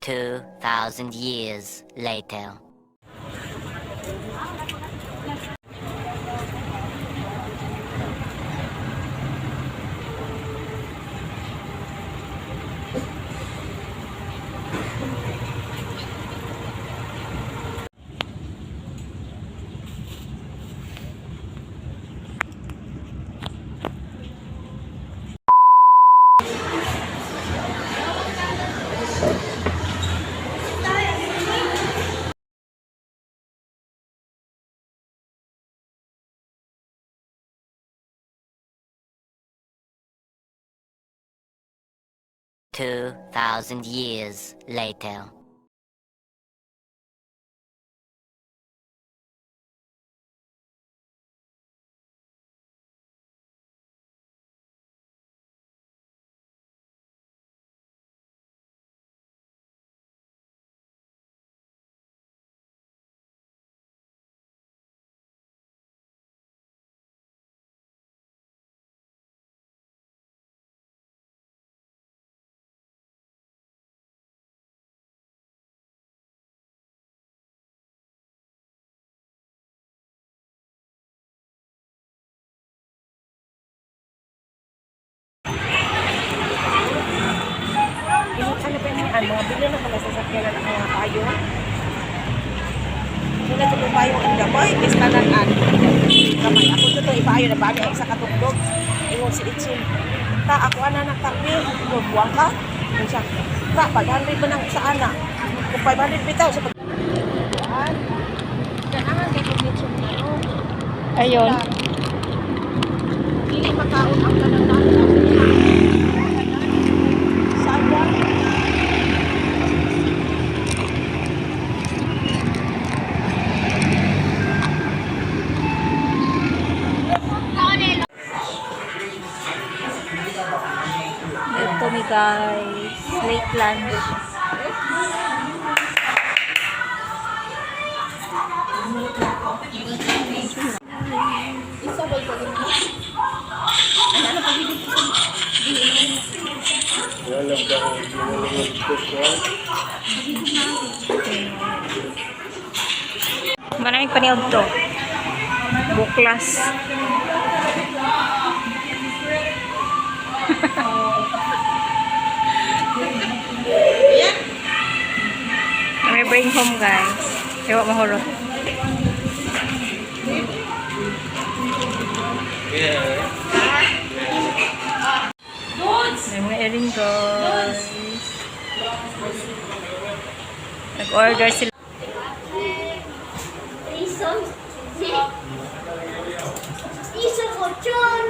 2,000 years later. Two thousand years later. Mga bilhin na pala sa sakyanan ng mga payo. Sila ito payo ang gaboy, pistanan-an. Kamay, ako ito ipayo na bagay sa katugtog. Ingon si Itchin. Ta, ako ana ng karne. Buwang ka. Ingon siya. Ta, 500 ba nang sa ana? Kung 500 bitaw sa pag... Kailangan kayo pag-Itchin nyo. Ayun. Hindi makaon ang kanang sayang. Ito mi guys, late lunch. Maraming paniog to. Buklas. May bring home guys. Ewa mahurot. May mga earring guys. Nag-order sila. Isa ko, John!